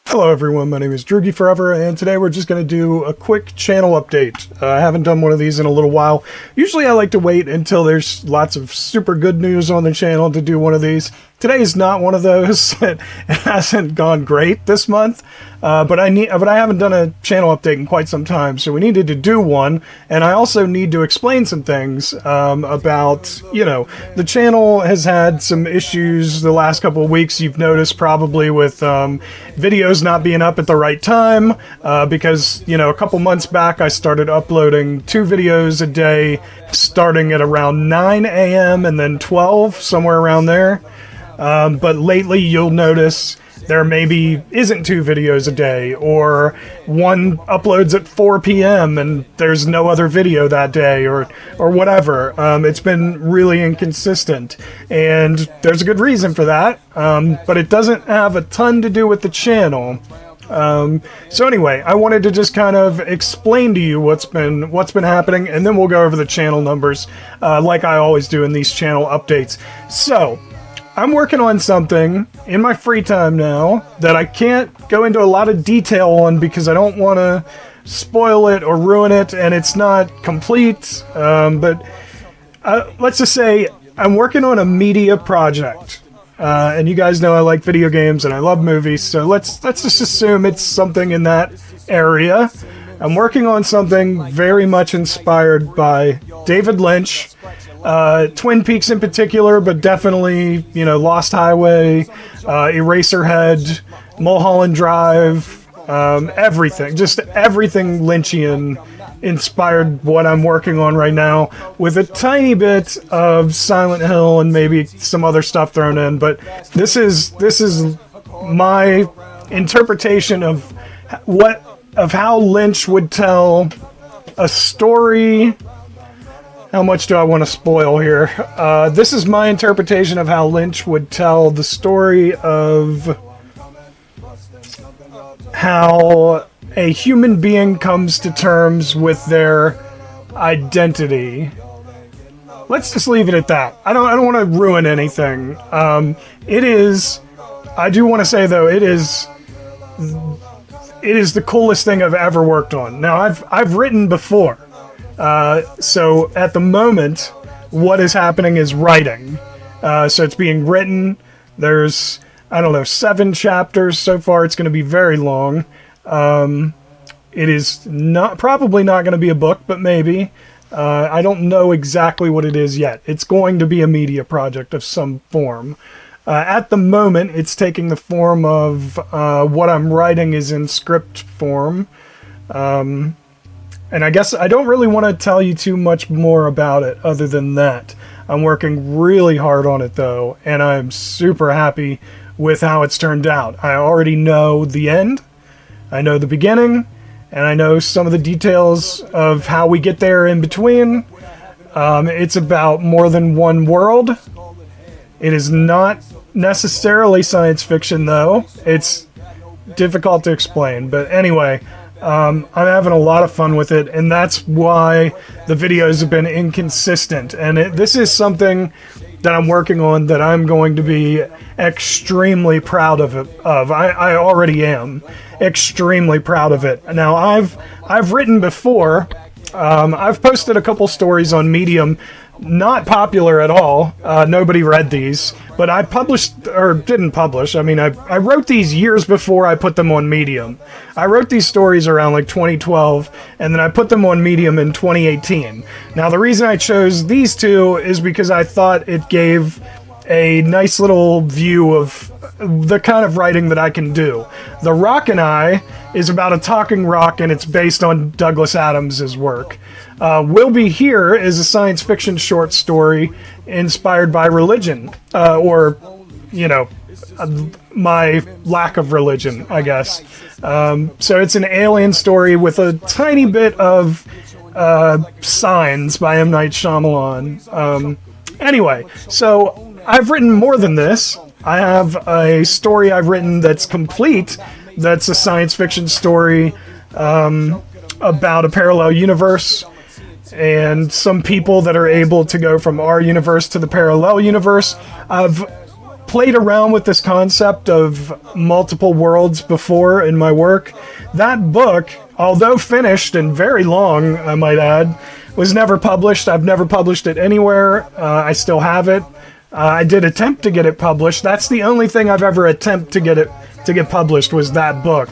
Hello everyone, my name is Droogie Forever, and today we're just going to do a quick channel update. I haven't done one of these in a little while. Usually I like to wait until there's lots of super good news on the channel to do one of these. Today is not one of those. It hasn't gone great this month, but I haven't done a channel update in quite some time, so we needed to do one, and I also need to explain some things about, the channel has had some issues the last couple of weeks. You've noticed probably with videos not being up at the right time, because, a couple months back I started uploading 2 videos a day, starting at around 9 a.m. and then 12, somewhere around there. But lately you'll notice there maybe isn't 2 videos a day, or one uploads at 4 p.m. and there's no other video that day, or whatever. It's been really inconsistent, and there's a good reason for that, but it doesn't have a ton to do with the channel. So anyway, I wanted to just kind of explain to you what's been happening, and then we'll go over the channel numbers, like I always do in these channel updates. So I'm working on something in my free time now that I can't go into a lot of detail on because I don't want to spoil it or ruin it, and it's not complete, but let's just say I'm working on a media project. And you guys know I like video games and I love movies, so let's just assume it's something in that area. I'm working on something very much inspired by David Lynch, Twin Peaks in particular, but definitely, Lost Highway, Eraserhead, Mulholland Drive, everything Lynchian inspired what I'm working on right now, with a tiny bit of Silent Hill and maybe some other stuff thrown in. But this is my interpretation of how Lynch would tell a story. How much do I want to spoil here? This is my interpretation of how Lynch would tell the story of how a human being comes to terms with their identity. Let's just leave it at that. I don't want to ruin anything. I do want to say though, it is the coolest thing I've ever worked on. Now I've written before. So at the moment, what is happening is writing. So it's being written. There's, 7 chapters so far. It's going to be very long. It is probably not going to be a book, but maybe. I don't know exactly what it is yet. It's going to be a media project of some form. At the moment, it's taking the form of what I'm writing is in script form. And I guess I don't really want to tell you too much more about it other than that. I'm working really hard on it, though, and I'm super happy with how it's turned out. I already know the end. I know the beginning, and I know some of the details of how we get there in between. It's about more than one world. It is not necessarily science fiction, though. It's difficult to explain, but anyway, I'm having a lot of fun with it, and that's why the videos have been inconsistent. And this is something that I'm working on that I'm going to be extremely proud of. I already am extremely proud of it. Now, I've written before. I've posted a couple stories on Medium, not popular at all. Nobody read these, but I didn't publish. I wrote these years before I put them on Medium. I wrote these stories around like 2012, and then I put them on Medium in 2018. Now, the reason I chose these 2 is because I thought it gave a nice little view of the kind of writing that I can do. The Rock and I is about a talking rock, and it's based on Douglas Adams' work. We'll Be Here is a science fiction short story inspired by religion, my lack of religion, I guess. So it's an alien story with a tiny bit of Signs by M. Night Shyamalan. Anyway, so I've written more than this. I have a story I've written that's complete, that's a science fiction story about a parallel universe and some people that are able to go from our universe to the parallel universe. I've played around with this concept of multiple worlds before in my work. That book, although finished and very long, I might add, was never published. I've never published it anywhere. I still have it. I did attempt to get it published. That's the only thing I've ever attempted to get published was that book.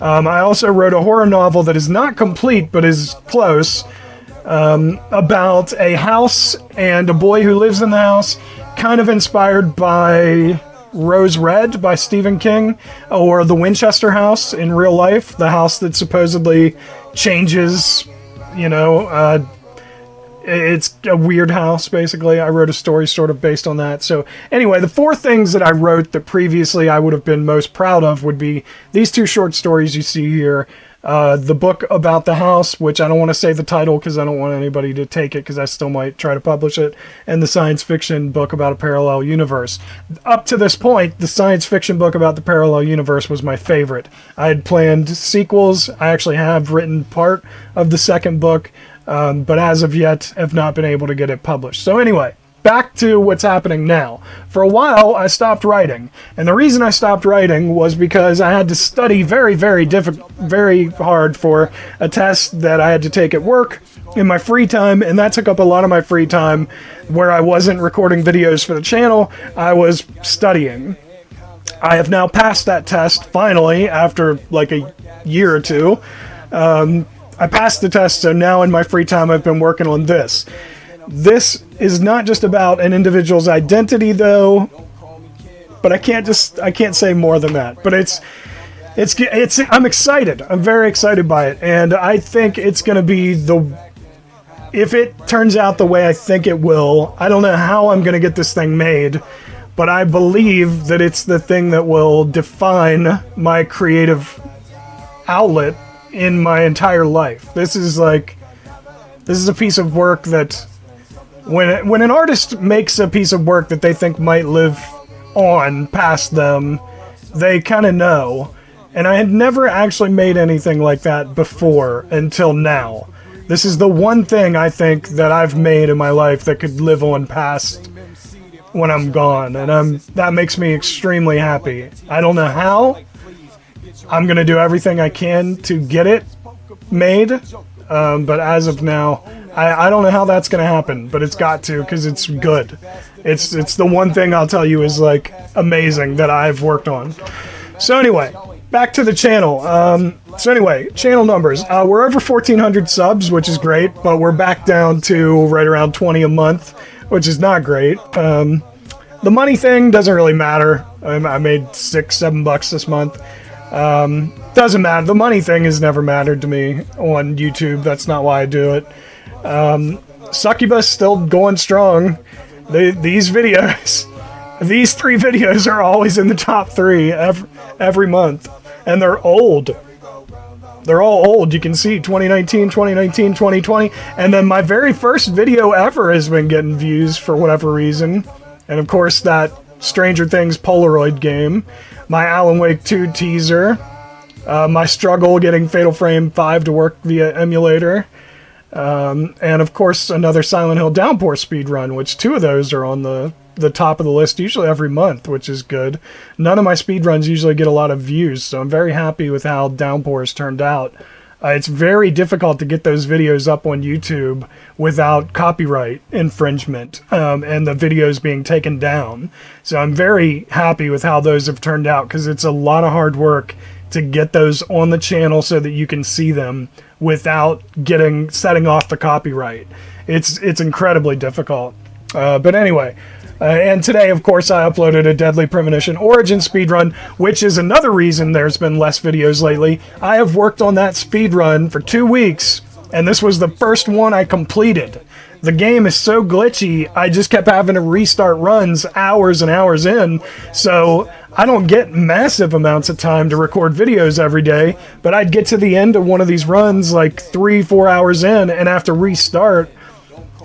I also wrote a horror novel that is not complete but is close, about a house and a boy who lives in the house, kind of inspired by Rose Red by Stephen King, or the Winchester house in real life, the house that supposedly changes, it's a weird house, basically. I wrote a story sort of based on that. So anyway, the 4 things that I wrote that previously I would have been most proud of would be these 2 short stories you see here. The book about the house, which I don't want to say the title because I don't want anybody to take it because I still might try to publish it, and the science fiction book about a parallel universe. Up to this point, the science fiction book about the parallel universe was my favorite. I had planned sequels. I actually have written part of the second book, but as of yet have not been able to get it published. So anyway, back to what's happening now. For a while, I stopped writing. And the reason I stopped writing was because I had to study very hard for a test that I had to take at work in my free time, and that took up a lot of my free time where I wasn't recording videos for the channel. I was studying. I have now passed that test, finally, after like a year or 2. I passed the test, so now in my free time I've been working on this. This is not just about an individual's identity, though, but I can't say more than that. But I'm excited. I'm very excited by it, and I think it's going to be if it turns out the way I think it will. I don't know how I'm going to get this thing made, but I believe that it's the thing that will define my creative outlet in my entire life. This is a piece of work that when an artist makes a piece of work that they think might live on past them, they kind of know. And I had never actually made anything like that before until now. This is the one thing I think that I've made in my life that could live on past when I'm gone, and that makes me extremely happy. I don't know how. I'm going to do everything I can to get it made, but as of now, I don't know how that's going to happen, but it's got to, because it's good. It's the one thing I'll tell you is like amazing that I've worked on. So anyway, back to the channel. Channel numbers. We're over 1,400 subs, which is great, but we're back down to right around 20 a month, which is not great. The money thing doesn't really matter. I made $6-7 this month. Doesn't matter. The money thing has never mattered to me on YouTube. That's not why I do it. Succubus still going strong. These videos, these 3 videos are always in the top 3 every month, and they're old. They're all old. You can see 2019, 2020, and then my very first video ever has been getting views for whatever reason. And of course that Stranger Things Polaroid game, my Alan Wake 2 teaser, my struggle getting Fatal Frame 5 to work via emulator, and of course another Silent Hill Downpour speedrun, which 2 of those are on the top of the list usually every month, which is good. None of my speedruns usually get a lot of views, so I'm very happy with how Downpour has turned out. It's very difficult to get those videos up on YouTube without copyright infringement, and the videos being taken down. So I'm very happy with how those have turned out, because it's a lot of hard work to get those on the channel so that you can see them without setting off the copyright. It's incredibly difficult. But anyway, and today, of course, I uploaded a Deadly Premonition Origin speedrun, which is another reason there's been less videos lately. I have worked on that speedrun for 2 weeks, and this was the first one I completed. The game is so glitchy, I just kept having to restart runs hours and hours in, so I don't get massive amounts of time to record videos every day, but I'd get to the end of one of these runs like 3-4 hours in and have to restart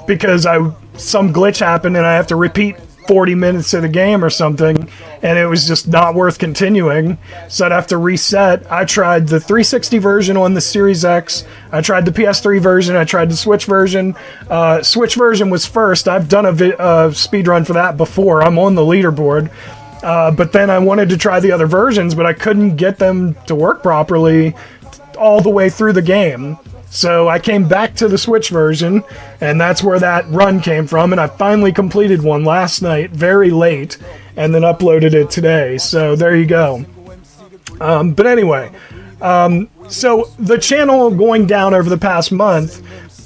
because some glitch happened and I have to repeat 40 minutes of the game or something, and it was just not worth continuing, so I'd have to reset. I tried the 360 version on the Series X, I tried the PS3 version, I tried the Switch version. Switch version was first. I've done a speedrun for that before. I'm on the leaderboard. But then I wanted to try the other versions, but I couldn't get them to work properly all the way through the game. So I came back to the Switch version, and that's where that run came from, and I finally completed one last night, very late, and then uploaded it today. So there you go. But anyway, so the channel going down over the past month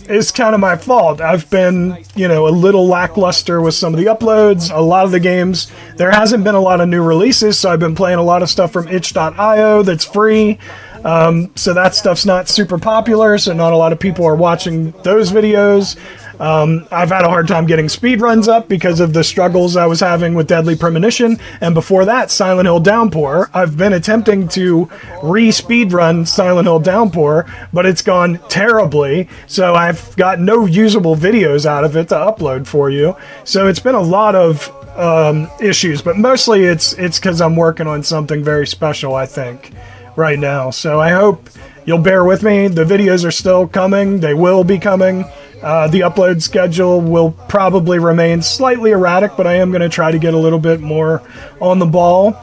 is kind of my fault. I've been, a little lackluster with some of the uploads, a lot of the games. There hasn't been a lot of new releases, so I've been playing a lot of stuff from itch.io that's free. So that stuff's not super popular, so not a lot of people are watching those videos. I've had a hard time getting speedruns up because of the struggles I was having with Deadly Premonition, and before that, Silent Hill Downpour. I've been attempting to re-speedrun Silent Hill Downpour, but it's gone terribly, so I've got no usable videos out of it to upload for you. So it's been a lot of issues, but mostly it's because I'm working on something very special, I think, right now. So I hope you'll bear with me. The videos are still coming. They will be coming. The upload schedule will probably remain slightly erratic, but I am going to try to get a little bit more on the ball.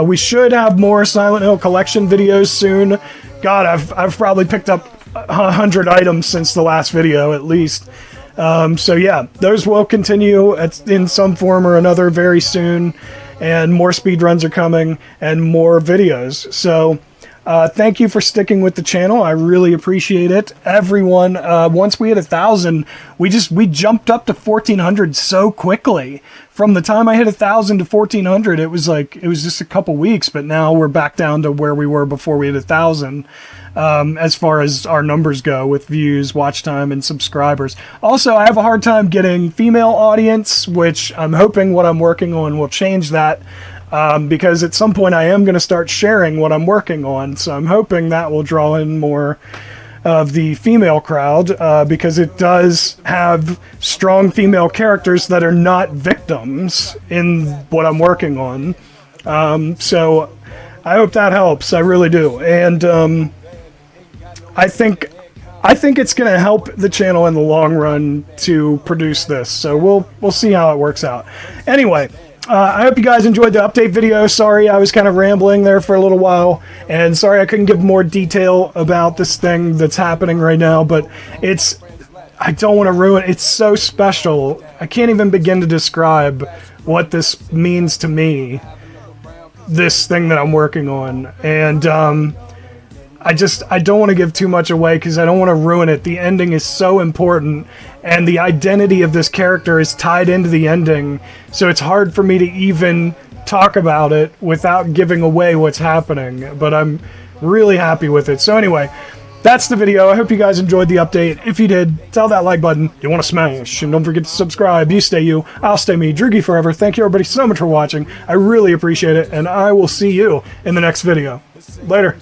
We should have more Silent Hill Collection videos soon. God, I've probably picked up 100 items since the last video, at least. So yeah, those will continue in some form or another very soon, and more speedruns are coming, and more videos. So thank you for sticking with the channel. I really appreciate it. Everyone, once we hit 1,000, we jumped up to 1,400 so quickly. From the time I hit 1,000 to 1,400, it was just a couple weeks, but now we're back down to where we were before we hit 1,000. As far as our numbers go with views, watch time, and subscribers. Also, I have a hard time getting female audience, which I'm hoping what I'm working on will change that. Because at some point I am going to start sharing what I'm working on, so I'm hoping that will draw in more of the female crowd, because it does have strong female characters that are not victims in what I'm working on. So I hope that helps. I really do. And I think it's going to help the channel in the long run to produce this. So we'll see how it works out. Anyway, I hope you guys enjoyed the update video. Sorry I was kind of rambling there for a little while, and sorry I couldn't give more detail about this thing that's happening right now, but I don't want to ruin it. It's so special. I can't even begin to describe what this means to me, this thing that I'm working on. And I don't want to give too much away because I don't want to ruin it. The ending is so important, and the identity of this character is tied into the ending, so it's hard for me to even talk about it without giving away what's happening, but I'm really happy with it. So anyway, that's the video. I hope you guys enjoyed the update. If you did, tell that like button you want to smash, and don't forget to subscribe. You stay you, I'll stay me, Droogie forever. Thank you everybody so much for watching. I really appreciate it, and I will see you in the next video. Later.